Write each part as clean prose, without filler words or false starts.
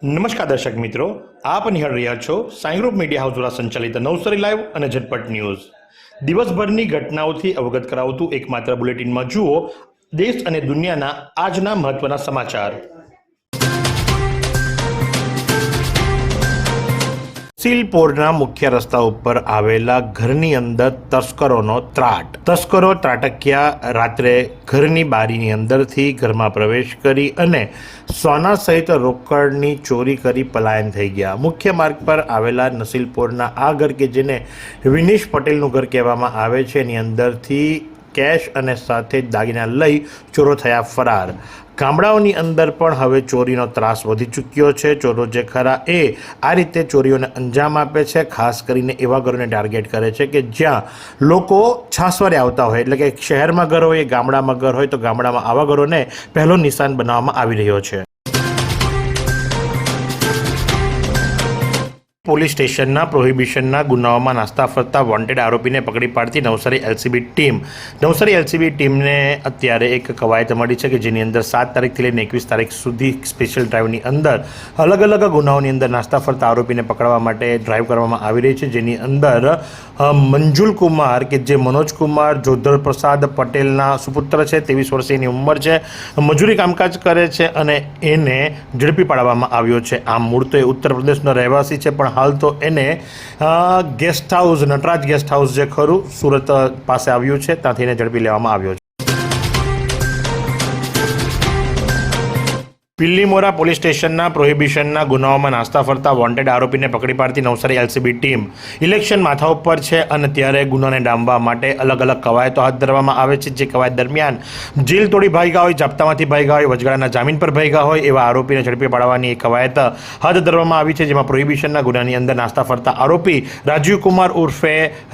નમસ્કાર દર્શક મિત્રો, આપ નિહાળ રહ્યા છો સાઈ ગ્રુપ મીડિયા હાઉસ દ્વારા સંચાલિત નવસારી લાઈવ અને ઝટપટ ન્યૂઝ. દિવસભરની ઘટનાઓથી અવગત કરાવતું એકમાત્ર બુલેટિનમાં જુઓ દેશ અને દુનિયાના આજના મહત્વના સમાચાર. સિલપોરના મુખ્ય રસ્તા ઉપર આવેલા ઘરની અંદર તસ્કરોનો ત્રાટ. તસ્કરો ત્રાટક્યા રાત્રે ઘરની બારીની અંદરથી ઘરમાં પ્રવેશ કરી અને સોના સહિત રોકડની ચોરી કરી પલાયન થઈ ગયા. મુખ્ય માર્ગ પર આવેલા નસીલપોરના આ ઘર કે જેને વિનેશ પટેલનું ઘર કહેવામાં આવે છે, એની અંદરથી કેશ અને સાથે દાગીના લઈ ચોરો થયા ફરાર. ગામડાઓની અંદર પણ હવે ચોરીનો ત્રાસ વધી ચૂક્યો છે. ચોરો જે ખરા એ આ રીતે ચોરીઓને અંજામ આપે છે. ખાસ કરીને એવા ઘરોને ટાર્ગેટ કરે છે કે જ્યાં લોકો છાસવારે આવતા હોય, એટલે કે શહેરમાં ઘર હોય, ગામડામાં ઘર હોય, તો ગામડામાં આવા ઘરોને પહેલો નિશાન બનાવવામાં આવી રહ્યો છે. પોલીસ સ્ટેશનના પ્રોહિબિશનના ગુનાઓમાં નાસ્તા ફરતા વોન્ટેડ આરોપીને પકડી પાડતી Navsari LCB team. Navsari LCB ટીમને અત્યારે એક કવાયત મળી છે કે જેની અંદર 7 તારીખથી લઈને 21 તારીખ સુધી સ્પેશિયલ ડ્રાઈવની અંદર અલગ અલગ ગુનાઓની અંદર નાસ્તા ફરતા આરોપીને પકડવા માટે ડ્રાઈવ કરવામાં આવી રહી છે. જેની અંદર મંજુલ કુમાર કે જે મનોજ કુમાર જોધર પ્રસાદ પટેલના સુપુત્ર છે, 23 વર્ષની ઉંમર છે, મજૂરી કામકાજ કરે છે અને એને ઝડપી પાડવામાં આવ્યો છે. આમ મૂળ તો એ ઉત્તર પ્રદેશનો રહેવાસી છે, પણ હાલ તો એને guest house, Nataraj guest house જે ખરું સુરત પાસે આવ્યું છે, ત્યાંથી એને ઝડપી લેવામાં આવ્યો છે. પિલ્લીમોરા પોલીસ સ્ટેશનના પ્રોહિબિશનના ગુનાઓમાં નાસ્તા ફરતા વોન્ટેડ આરોપીને પકડી પાડતી નવસારી એલસીબી ટીમ. ઇલેક્શન માથા ઉપર છે અને ત્યારે ગુનાને ડામવા માટે અલગ અલગ કવાયતો હાથ ધરવામાં આવે છે. જે કવાયત દરમિયાન જેલ તોડી ભાગ્યા હોય, જાપ્તામાંથી ભાગ્યા હોય, વચગાળાના જામીન પર ભાગ્યા હોય એવા આરોપીને ઝડપી પાડવાની એક કવાયત હાથ ધરવામાં આવી છે. જેમાં પ્રોહિબિશનના ગુનાની અંદર નાસ્તા ફરતા આરોપી રાજીવ કુમાર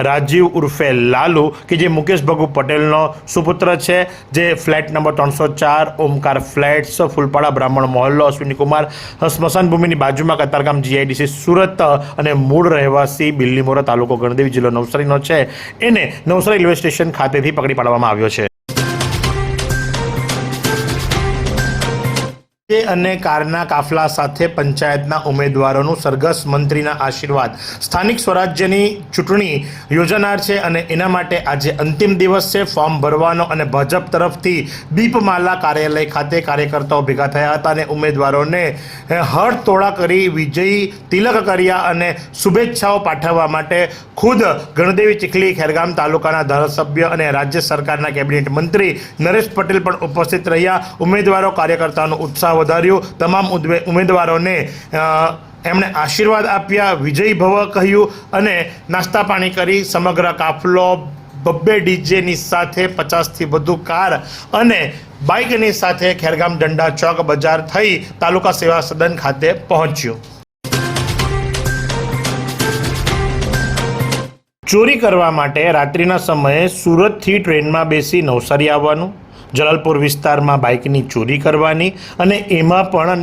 રાજીવ ઉર્ફે લાલુ કે જે મુકેશ ભગુ પટેલનો સુપુત્ર છે, જે flat number 304 Omkar flats Phulpada મોહલ્લો અશ્વિની કુમાર સ્મશાન ભૂમિની બાજુમાં કતારગામ જીઆઈડીસી સુરત અને મૂળ રહેવાસી બિલ્લીમોરા તાલુકો ગણદેવી જિલ્લો નવસારીનો છે, એને નવસારી રેલવે સ્ટેશન ખાતેથી પકડી પાડવામાં આવ્યો છે. અને કારના કાફલા સાથે પંચાયતના ઉમેદવારોનું સરઘસ મંત્રીના આશીર્વાદ. સ્થાનિક સ્વરાજ્યની ચૂંટણી યોજાનાર છે અને એના માટે આજે અંતિમ દિવસ છે ફોર્મ ભરવાનો. અને ભાજપ તરફથી દીપમાલા કાર્યાલય ખાતે કાર્યકર્તાઓ ભેગા થયા હતા અને ઉમેદવારોને હળતોળા કરી વિજયી તિલક કર્યા અને શુભેચ્છાઓ પાઠવવા માટે ખુદ ગણદેવી ચીખલી ખેરગામ તાલુકાના ધારાસભ્ય અને રાજ્ય સરકારના કેબિનેટ મંત્રી નરેશ પટેલ પણ ઉપસ્થિત રહ્યા. ઉમેદવારો કાર્યકર્તાઓનો ઉત્સાહ વધાર્યો. તમામ ઉમેદવારોને એમણે આશીર્વાદ આપ્યા, વિજયી ભવ કહ્યું અને નાસ્તા પાણી કરી સમગ્ર કાફલો 2 ડીજેની સાથે 50થી વધુ કાર અને બાઇકની સાથે ખેરગામ ડંડા ચોક બજાર થઈ તાલુકા સેવા સદન ખાતે પહોંચ્યો. ચોરી કરવા માટે રાત્રિના સમયે સુરતથી ટ્રેનમાં બેસી નવસારી આવવાનું, જલાલપુર વિસ્તારમાં બાઇકની ચોરી કરવાની અને એમાં પણ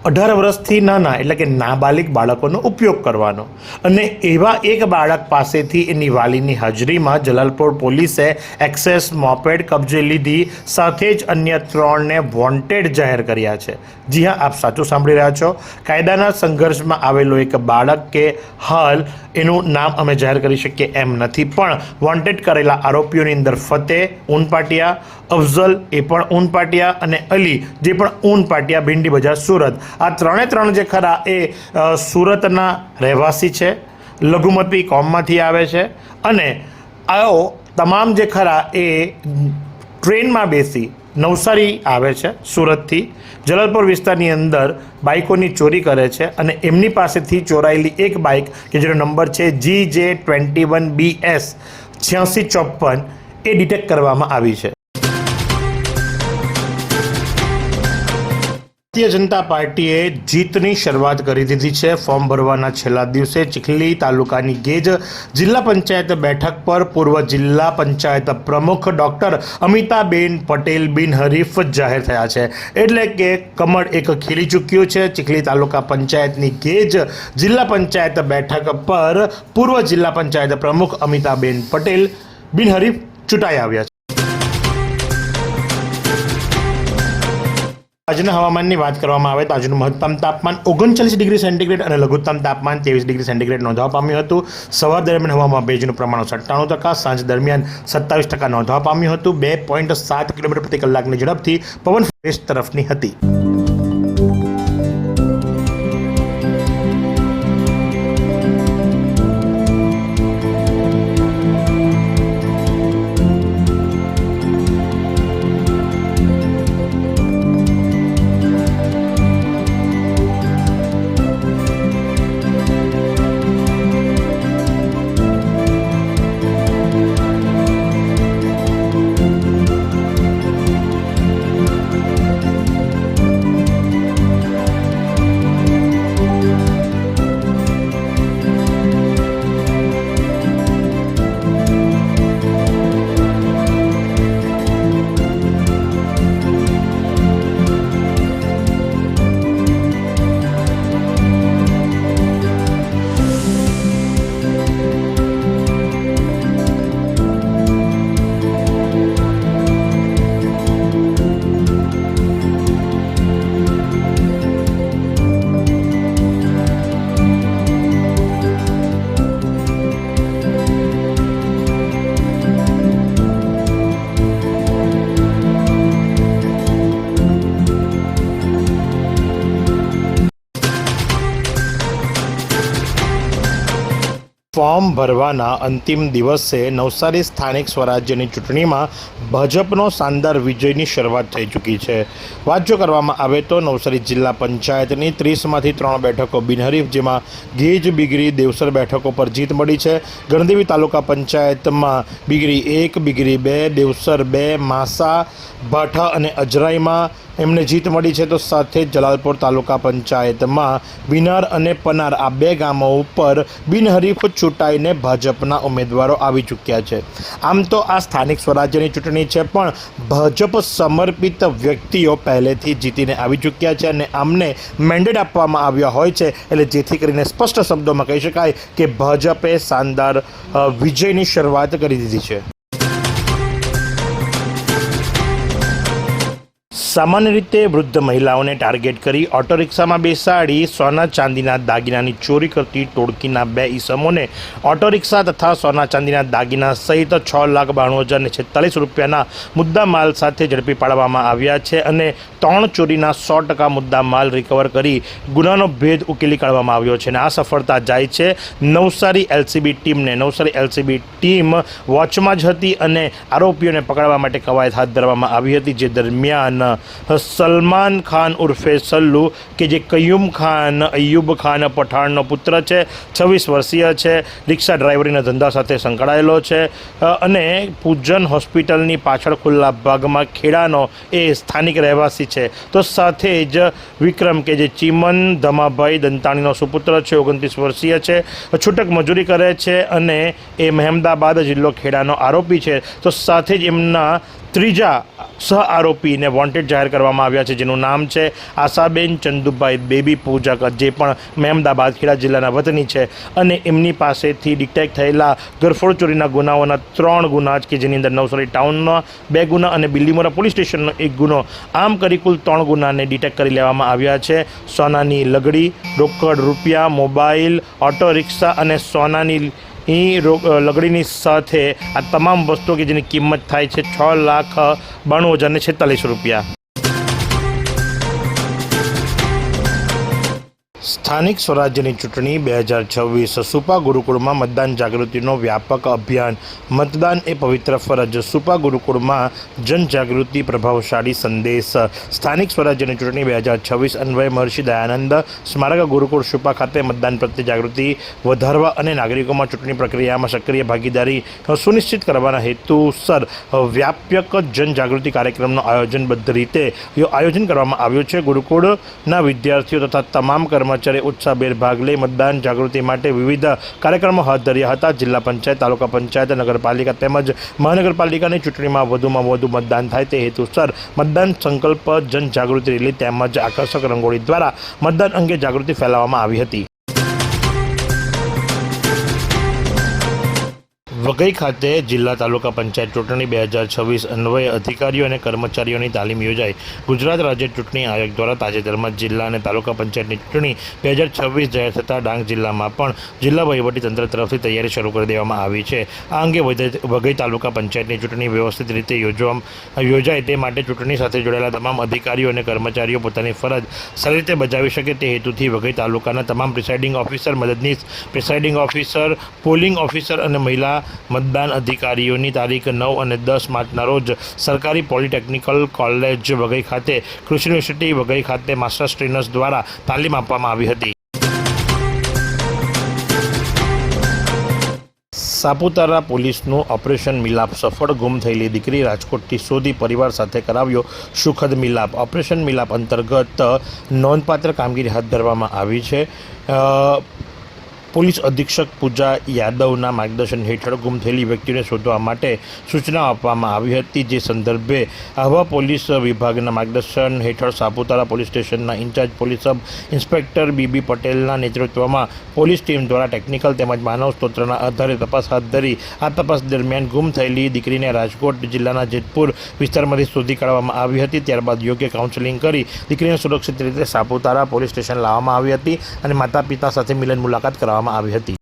18 વર્ષથી નાના એટલે કે નાબાલિગ બાળકોનો ઉપયોગ કરવાનો. અને એવા એક બાળક પાસેથી એની વાલીની હાજરીમાં જલાલપુર પોલીસે એક્સેસ મોપેડ કબજે લીધી. સાથે જ અન્ય 3ને વોન્ટેડ જાહેર કર્યા છે. જી હા, આપ સાચું સાંભળી રહ્યા છો. કાયદાના સંઘર્ષમાં આવેલો એક બાળક કે હાલ એનું નામ અમે જાહેર કરી શકીએ એમ નથી, પણ વોન્ટેડ કરેલા આરોપીઓની અંદર ફતેહ ઉનપાટિયા, અફઝલ એ પણ ઉનપાટિયા અને અલી જે પણ ઉનપાટિયા, ભીંડી બજાર સુરત. આ 3 જે ખરા એ સુરતના રહેવાસી છે, લઘુમતી કોમમાંથી આવે છે અને આઓ તમામ જે ખરા એ ટ્રેનમાં બેસી નવસારી આવે છે સુરતથી. જલાલપુર વિસ્તારની અંદર બાઇકોની ચોરી કરે છે અને એમની પાસેથી ચોરાયેલી એક બાઇક કે જેનો નંબર છે GJ21BS 8654 એ ડિટેક્ટ કરવામાં આવી છે. ભારતીય જનતા પાર્ટીએ જીતની શરૂઆત કરી દીધી છે. ફોર્મ ભરવાના છેલ્લા દિવસે ચીખલી તાલુકાની ગેજ જિલ્લા પંચાયત બેઠક પર પૂર્વ જિલ્લા પંચાયત પ્રમુખ ડૉક્ટર અમિતાબેન પટેલ બિનહરીફ જાહેર થયા છે. એટલે કે કમળ એક ખીલી ચૂક્યું છે. ચીખલી તાલુકા પંચાયતની ગેજ જિલ્લા પંચાયત બેઠક પર પૂર્વ જિલ્લા પંચાયત પ્રમુખ અમિતાબેન પટેલ બિનહરીફ ચૂંટાઈ આવ્યા છે. આજના હવામાનની વાત કરવામાં આવે તો આજનું મહત્તમ તાપમાન 39 ડિગ્રી સેન્ટીગ્રેડ અને લઘુત્તમ તાપમાન 23 ડિગ્રી સેન્ટીગ્રેડ નોંધવા પામ્યું હતું. સવાર દરમિયાન હવામાં ભેજનું પ્રમાણ 97%, સાંજ દરમિયાન 27% નોંધવા પામ્યું હતું. 2.7 કિલોમીટર પ્રતિ કલાકની ઝડપથી પવન વેસ્ટ તરફની હતી. ફોર્મ ભરવાના અંતિમ દિવસે નવસારી સ્થાનિક સ્વરાજ્યની ચૂંટણીમાં ભાજપનો શાનદાર વિજયની શરૂઆત થઈ ચૂકી છે. વાત જો કરવામાં આવે તો નવસારી જિલ્લા પંચાયતની 30માંથી 3 બેઠકો બિનહરીફ, જેમાં ગેજ, બિગરી, દેવસર બેઠકો પર જીત મળી છે. ગણદેવી તાલુકા પંચાયતમાં બિગરી 1, બિગરી 2, દેવસર 2, માસા, ભાઠા અને અજરાઈમાં એમને જીત મળી છે. તો સાથે જલાલપોર તાલુકા પંચાયતમાં વિનાર અને પનાર આ 2 ગામો ઉપર બિનહરીફ ચૂંટાઈને ભાજપના ઉમેદવારો આવી ચૂક્યા છે. આમ તો આ સ્થાનિક સ્વરાજ્યની ચૂંટણી છે, પણ ભાજપ સમર્પિત વ્યક્તિઓ પહેલેથી જીતીને આવી ચૂક્યા છે અને આમને મેન્ડેટ આપવામાં આવ્યા હોય છે, એટલે જેથી કરીને સ્પષ્ટ શબ્દોમાં કહી શકાય કે ભાજપે શાનદાર વિજયની શરૂઆત કરી દીધી છે. સામાન્ય રીતે વૃદ્ધ મહિલાઓને ટાર્ગેટ કરી ઓટો રિક્ષામાં બેસાડી સોના ચાંદીના દાગીનાની ચોરી કરતી ટોળકીના 2 ઈસમોને ઓટો રિક્ષા તથા સોના ચાંદીના દાગીના સહિત 6,92,046 રૂપિયાના મુદ્દા માલ સાથે ઝડપી પાડવામાં આવ્યા છે અને 3 ચોરીના 100% મુદ્દા માલ રિકવર કરી ગુનાનો ભેદ ઉકેલી કાઢવામાં આવ્યો છે. અને આ સફળતા જાય છે નવસારી એલસીબી ટીમને. નવસારી એલસીબી ટીમ વોચમાં જ હતી અને આરોપીઓને પકડવા માટે કવાયત હાથ ધરવામાં આવી હતી, જે દરમિયાન સલમાન ખાન ઉર્ફે સલ્લુ કે જે કયુમ ખાન અયુબ ખાન પઠાણનો પુત્ર છે, 26 વર્ષીય છે, રિક્ષા ડ્રાઈવરીના ધંધા સાથે સંકળાયેલો છે અને પૂજન હોસ્પિટલની પાછળ ખુલ્લા ભાગમાં ખેડાનો એ સ્થાનિક રહેવાસી છે. તો સાથે જ વિક્રમ કે જે ચીમન ધમાભાઈ દંતાણીનો સુપુત્ર છે, 29 વર્ષીય છે, છૂટક મજૂરી કરે છે અને એ મહેમદાબાદ જિલ્લો ખેડાનો આરોપી છે. તો સાથે જ એમના ત્રીજા સહ આરોપીને વોન્ટેડ જાહેર કરવામાં આવ્યા છે, જેનું નામ છે આશાબેન ચંદુભાઈ બેબી પૂજક, જે પણ મહેમદાબાદ ખેડા જિલ્લાના વતની છે અને એમની પાસેથી ડિટેક્ટ થયેલા ઘરફોડ ચોરીના ગુનાઓના 3 ગુના કે જેની અંદર નવસારી ટાઉનના 2 ગુના અને બિલ્લીમોરા પોલીસ સ્ટેશનનો 1 ગુનો, આમ કરી કુલ 3 ગુનાને ડિટેક્ટ કરી લેવામાં આવ્યા છે. સોનાની લગડી, રોકડ રૂપિયા, મોબાઈલ, ઓટો રિક્ષા અને સોનાની લગડીની સાથે આ તમામ વસ્તુઓ કે જેની કિંમત થાય છે 6,92,046 રૂપિયા. સ્થાનિક સ્વરાજ્યની ચૂંટણી 2026 સુપા ગુરુકુળમાં મતદાન જાગૃતિનો વ્યાપક અભિયાન. મતદાન એ પવિત્ર ફરજ. સુપા ગુરુકુળમાં જનજાગૃતિ પ્રભાવશાળી સંદેશ. સ્થાનિક સ્વરાજ્યની ચૂંટણી 2026 અન્વયે મહર્ષિ દયાનંદ સ્મારક ગુરુકુળ સુપા ખાતે મતદાન પ્રત્યે જાગૃતિ વધારવા અને નાગરિકોમાં ચૂંટણી પ્રક્રિયામાં સક્રિય ભાગીદારી સુનિશ્ચિત કરવાના હેતુસર વ્યાપક જનજાગૃતિ કાર્યક્રમનું આયોજનબદ્ધ રીતે આયોજન કરવામાં આવ્યું છે. ગુરુકુળના વિદ્યાર્થીઓ તથા તમામ કર્મચારી ઉત્સાહભેર ભાગ લઈ મતદાન જાગૃતિ માટે વિવિધ કાર્યક્રમો હાથ ધર્યા હતા. જિલ્લા પંચાયત, તાલુકા પંચાયત, નગરપાલિકા તેમજ મહાનગરપાલિકાની ચૂંટણીમાં વધુમાં વધુ મતદાન થાય તે હેતુસર મતદાન સંકલ્પ જનજાગૃતિ રેલી તેમજ આકર્ષક રંગોળી દ્વારા મતદાન અંગે જાગૃતિ ફેલાવવામાં આવી હતી. વઘઈ ખાતે જિલ્લા તાલુકા પંચાયત ચૂંટણી 2026 અન્વયે અધિકારીઓ અને કર્મચારીઓની તાલીમ યોજાઈ. ગુજરાત રાજ્ય ચૂંટણી આયોગ દ્વારા તાજેતરમાં જિલ્લા અને તાલુકા પંચાયતની ચૂંટણી 2026 જાહેર થતાં ડાંગ જિલ્લામાં પણ જિલ્લા વહીવટીતંત્ર તરફથી તૈયારી શરૂ કરી દેવામાં આવી છે. આ અંગે વઘઈ તાલુકા પંચાયતની ચૂંટણી વ્યવસ્થિત રીતે યોજાય તે માટે ચૂંટણી સાથે જોડાયેલા તમામ અધિકારીઓ અને કર્મચારીઓ પોતાની ફરજ સારી રીતે બજાવી શકે તે હેતુથી વઘઈ તાલુકાના તમામ પ્રિસાઇડિંગ ઓફિસર, મદદનીશ પ્રિસાઇડિંગ ઓફિસર, પોલિંગ ઓફિસર અને મહિલા મતદાન અધિકારીઓની તારીખ 9 અને 10 માર્ચના રોજ સરકારી પોલિટેકનિકલ કોલેજ વઘઈ ખાતે, કૃષિ યુનિવર્સિટી વઘઈ ખાતે માસ્ટર્સ ટ્રેનર્સ દ્વારા તાલીમ આપવામાં આવી હતી. સાપુતારા પોલીસનું ઓપરેશન મિલાપ સફળ. ગુમ થયેલી દીકરી રાજકોટથી શોધી પરિવાર સાથે કરાવ્યો સુખદ મિલાપ. ઓપરેશન મિલાપ અંતર્ગત નોંધપાત્ર કામગીરી હાથ ધરવામાં આવી છે. પોલીસ અધિક્ષક પૂજા યાદવના માર્ગદર્શન હેઠળ ગુમ થયેલી વ્યક્તિને શોધવા માટે સૂચના આપવામાં આવી હતી. જે સંદર્ભે આહવા પોલીસ વિભાગના માર્ગદર્શન હેઠળ સાપુતારા પોલીસ સ્ટેશનના incharge police sub inspector B B પટેલના નેતૃત્વમાં પોલીસ ટીમ દ્વારા ટેકનિકલ તેમજ માનવ સ્ત્રોતના આધારે તપાસ હાથ ધરી. આ તપાસ દરમિયાન ગુમ થયેલી દીકરીને રાજકોટ જિલ્લાના જેતપુર વિસ્તારમાંથી શોધી કાઢવામાં આવી હતી. ત્યારબાદ યોગ્ય કાઉન્સેલિંગ કરી દીકરીને સુરક્ષિત રીતે સાપુતારા પોલીસ સ્ટેશન લાવવામાં આવી હતી અને માતા પિતા સાથે મિલન મુલાકાત કરવામાં આવી હતી.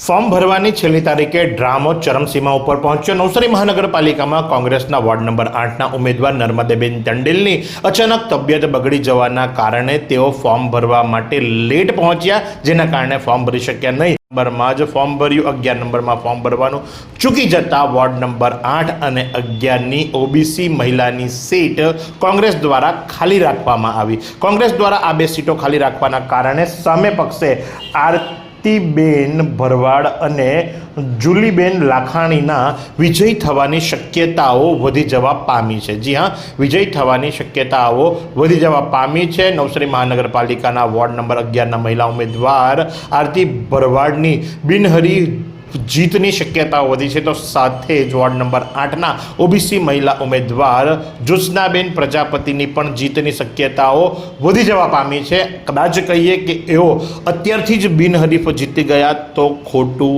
ફોર્મ ભરવાની છેલ્લી તારીખે ડ્રામો ચરમસીમા ઉપર પહોંચ્યો. નવસારી મહાનગરપાલિકામાં કોંગ્રેસના વોર્ડ નંબર 8ના ઉમેદવાર નર્મદેબેન ટંડેલની અચાનક તબિયત બગડી જવાના કારણે તેઓ ફોર્મ ભરવા માટે લેટ પહોંચ્યા, જેના કારણે ફોર્મ ભરી શક્યા નહીં. નંબરમાં જ ફોર્મ ભર્યું. 11 નંબરમાં ફોર્મ ભરવાનું ચૂકી જતા વોર્ડ નંબર 8 અને 11ની ઓબીસી મહિલાની સીટ કોંગ્રેસ દ્વારા ખાલી રાખવામાં આવી. કોંગ્રેસ દ્વારા આ બે સીટો ખાલી રાખવાના કારણે સામે પક્ષે આરતીબેન ભરવાડ અને જુલીબેન લાખાણીના વિજય થવાની શક્યતાઓ વધી જવા પામી છે. જી હા, વિજય થવાની શક્યતાઓ વધી જવા પામી છે. નવસારી મહાનગરપાલિકાના વોર્ડ નંબર 11ના મહિલા ઉમેદવાર આરતી ભરવાડની બિનહરી જીતની શક્યતાઓ વધી છે. તો સાથે જ વોર્ડ નંબર 8ના ઓબીસી મહિલા ઉમેદવાર જ્યોત્સનાબેન પ્રજાપતિની પણ જીતની શક્યતાઓ વધી જવા પામી છે. કદાચ કહીએ કે એઓ અત્યારથી જ બિનહરીફ જીતી ગયા તો ખોટું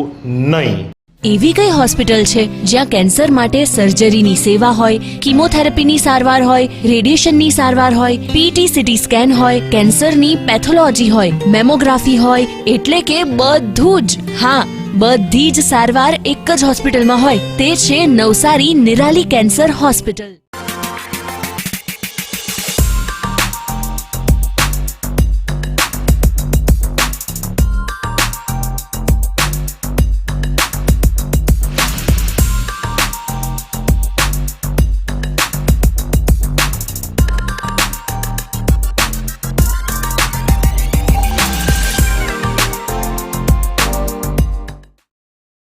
નહીં. એવી કઈ હોસ્પિટલ છે જ્યાં કેન્સર માટે સર્જરીની સેવા હોય, કીમોથેરાપીની સારવાર હોય, રેડિયેશનની સારવાર હોય, પીટી સીટી સ્કેન હોય, કેન્સરની પેથોલોજી હોય, મેમોગ્રાફી હોય, એટલે કે બધું જ. હા, બધી જ સારવાર એક જ હોસ્પિટલમાં હોય. તે છે નવસારી નિરાલી કેન્સર હોસ્પિટલ.